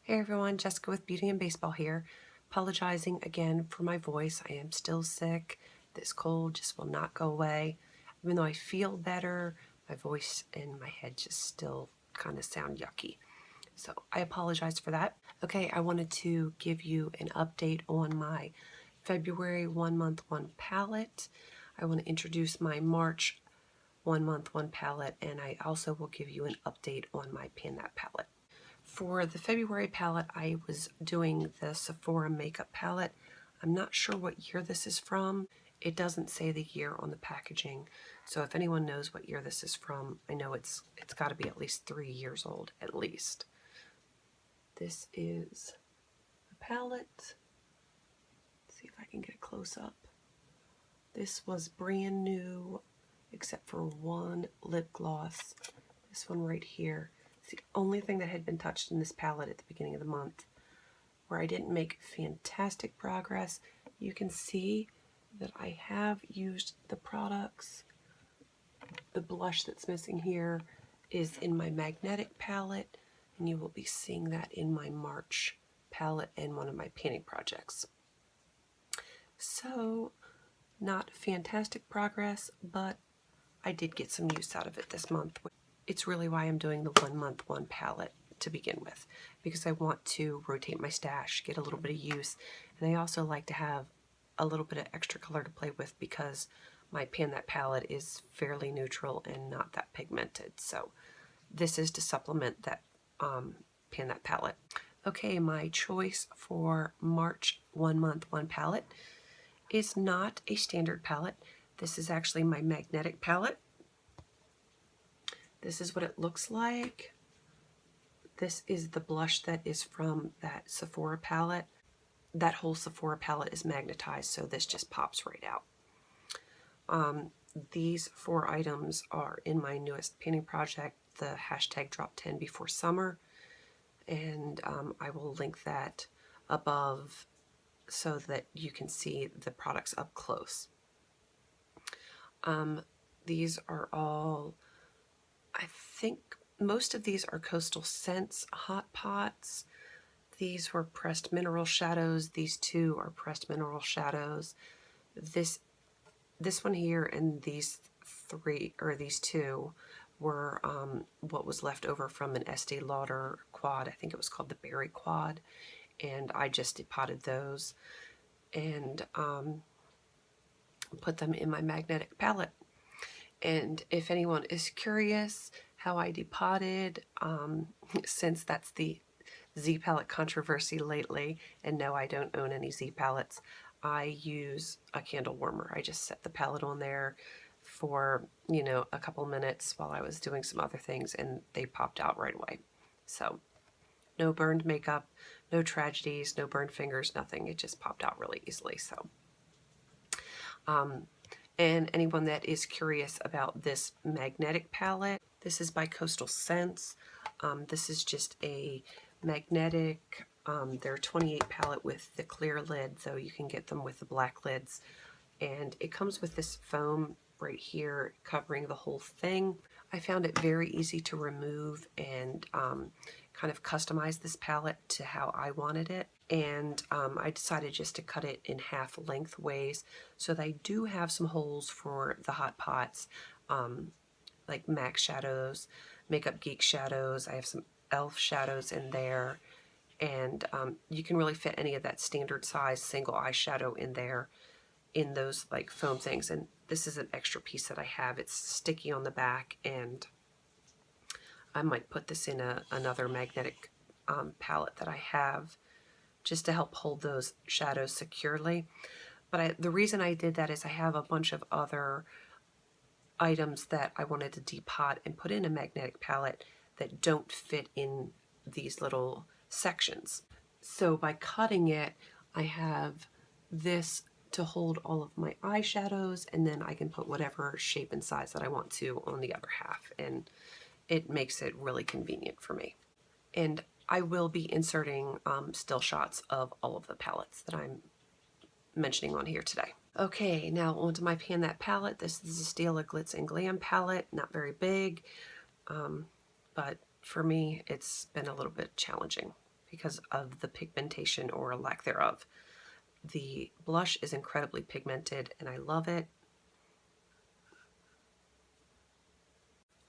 Hey everyone, Jessica with Beauty and Baseball here. Apologizing again for my voice. I am still sick. This cold just will not go away. Even though I feel better, my voice and my head just still kind of sound yucky. So I apologize for that. Okay, I wanted to give you an update on my February 1 month 1 palette. I want to introduce my March 1 month 1 palette, and I also will give you an update on my Pan That palette. For the February palette, I was doing the Sephora makeup palette. I'm not sure what year this is from. It doesn't say the year on the packaging, so if anyone knows what year this is from, I know it's got to be at least 3 years old, at least. This is the palette. Let's see if I can get a close-up. This was brand new, except for one lip gloss. This one right here. It's the only thing that had been touched in this palette at the beginning of the month. Where I didn't make fantastic progress, you can see that I have used the products. The blush that's missing here is in my magnetic palette, and you will be seeing that in my March palette and one of my painting projects. So, not fantastic progress, but I did get some use out of it this month. It's really why I'm doing the 1 month 1 palette to begin with, because I want to rotate my stash, get a little bit of use, and I also like to have a little bit of extra color to play with because my Pan That palette is fairly neutral and not that pigmented. So this is to supplement that Pan That palette. Okay, my choice for March 1 month 1 palette is not a standard palette. This is actually my magnetic palette. This is what it looks like. This is the blush that is from that Sephora palette. That whole Sephora palette is magnetized, so this just pops right out. These 4 items are in my newest painting project, the hashtag Drop 10 Before Summer, and I will link that above so that you can see the products up close. These are all, I think most of these are Coastal Scents Hot Pots. These were pressed mineral shadows. These 2 are pressed mineral shadows. This one here and these 3, or these 2, were what was left over from an Estee Lauder quad. I think it was called the Berry Quad, and I just depotted those and put them in my magnetic palette. And if anyone is curious how I depotted, since that's the Z palette controversy lately, and no, I don't own any Z palettes, I use a candle warmer. I just set the palette on there for, you know, a couple minutes while I was doing some other things, and they popped out right away. So no burned makeup, no tragedies, no burned fingers, nothing. It just popped out really easily. So and anyone that is curious about this magnetic palette, this is by Coastal Scents. This is just a magnetic, they're 28 palette with the clear lid, though you can get them with the black lids. And it comes with this foam right here covering the whole thing. I found it very easy to remove and kind of customize this palette to how I wanted it. And I decided just to cut it in half lengthways so that I do have some holes for the hot pots, like MAC shadows, Makeup Geek shadows. I have some e.l.f. shadows in there, and you can really fit any of that standard size single eyeshadow in there in those like foam things. And this is an extra piece that I have. It's sticky on the back, and I might put this in another magnetic palette that I have just to help hold those shadows securely. But the reason I did that is I have a bunch of other items that I wanted to depot and put in a magnetic palette that don't fit in these little sections. So by cutting it, I have this to hold all of my eyeshadows, and then I can put whatever shape and size that I want to on the other half, and it makes it really convenient for me. And I will be inserting still shots of all of the palettes that I'm mentioning on here today. Okay, now onto my Pan That palette. This is the Stila Glitz and Glam palette. Not very big, but for me it's been a little bit challenging. because of the pigmentation or lack thereof. The blush is incredibly pigmented and I love it.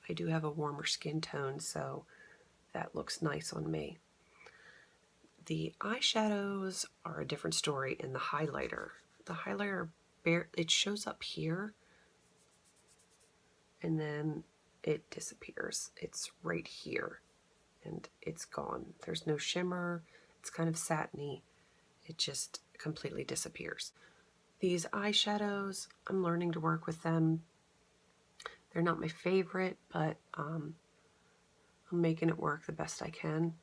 I do have a warmer skin tone, so that looks nice on me. The eyeshadows are a different story in the highlighter. The highlighter, it shows up here and then it disappears. It's right here and it's gone. There's no shimmer. It's kind of satiny. It just completely disappears. These eyeshadows, I'm learning to work with them. They're not my favorite, but I'm making it work the best I can.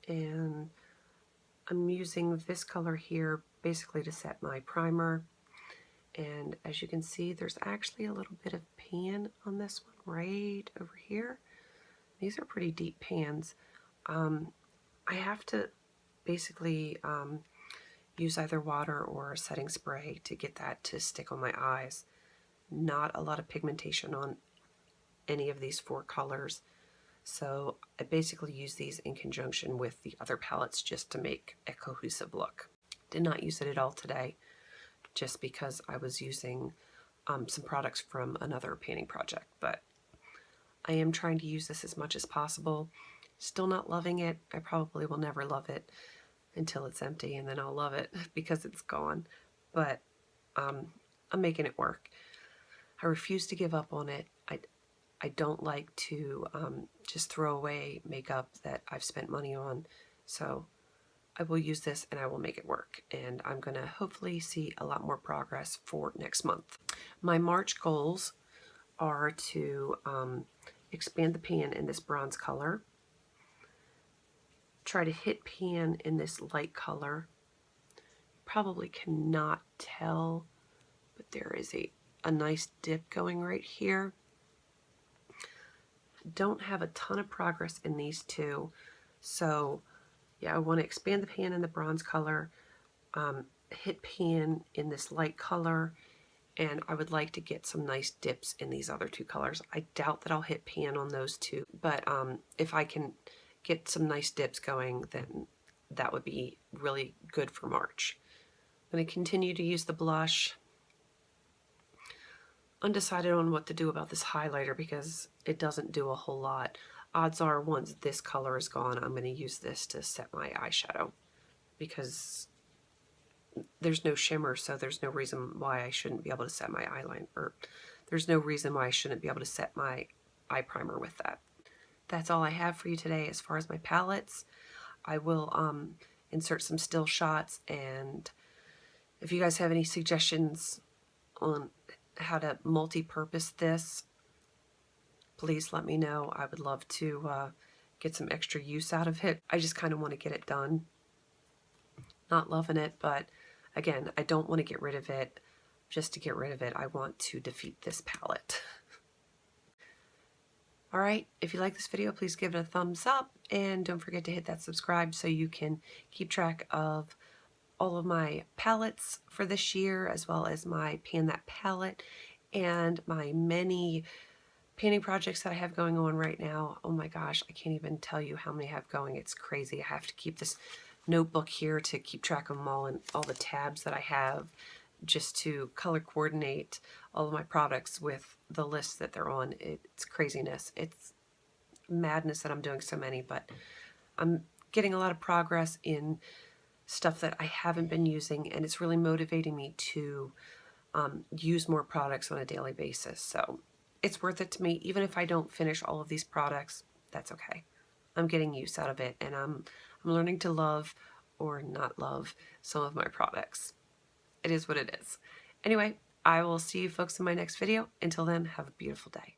And I'm using this color here basically to set my primer. And as you can see, there's actually a little bit of pan on this one right over here. These are pretty deep pans. I have to basically use either water or a setting spray to get that to stick on my eyes. Not a lot of pigmentation on any of these 4 colors. So I basically use these in conjunction with the other palettes just to make a cohesive look. Did not use it at all today, just because I was using some products from another painting project, but I am trying to use this as much as possible. Still not loving it. I probably will never love it until it's empty, and then I'll love it because it's gone. But I'm making it work. I refuse to give up on it. I don't like to just throw away makeup that I've spent money on. So I will use this and I will make it work. And I'm going to hopefully see a lot more progress for next month. My March goals are to expand the pan in this bronze color. Try to hit pan in this light color. Probably cannot tell, but there is a nice dip going right here. Don't have a ton of progress in these 2, so yeah, I want to expand the pan in the bronze color, hit pan in this light color, and I would like to get some nice dips in these other 2 colors. I doubt that I'll hit pan on those 2, but if I can get some nice dips going, then that would be really good for March. I'm going to continue to use the blush. Undecided on what to do about this highlighter because it doesn't do a whole lot. Odds are once this color is gone, I'm going to use this to set my eyeshadow because there's no shimmer, so there's no reason why I shouldn't be able to set my eyeliner, or there's no reason why I shouldn't be able to set my eye primer with that. That's all I have for you today as far as my palettes. I will insert some still shots, and if you guys have any suggestions on how to multi-purpose this, please let me know. I would love to get some extra use out of it. I just kind of want to get it done. Not loving it, but again, I don't want to get rid of it just to get rid of it. I want to defeat this palette. Alright, if you like this video, please give it a thumbs up, and don't forget to hit that subscribe so you can keep track of all of my palettes for this year, as well as my Pan That palette and my many painting projects that I have going on right now. Oh my gosh, I can't even tell you how many I have going. It's crazy. I have to keep this notebook here to keep track of them all and all the tabs that I have, just to color coordinate all of my products with the list that they're on. It's craziness. It's madness that I'm doing so many, but I'm getting a lot of progress in stuff that I haven't been using, and it's really motivating me to use more products on a daily basis. So it's worth it to me. Even if I don't finish all of these products, that's okay. I'm getting use out of it, and I'm learning to love or not love some of my products. It is what it is. Anyway, I will see you folks in my next video. Until then, have a beautiful day.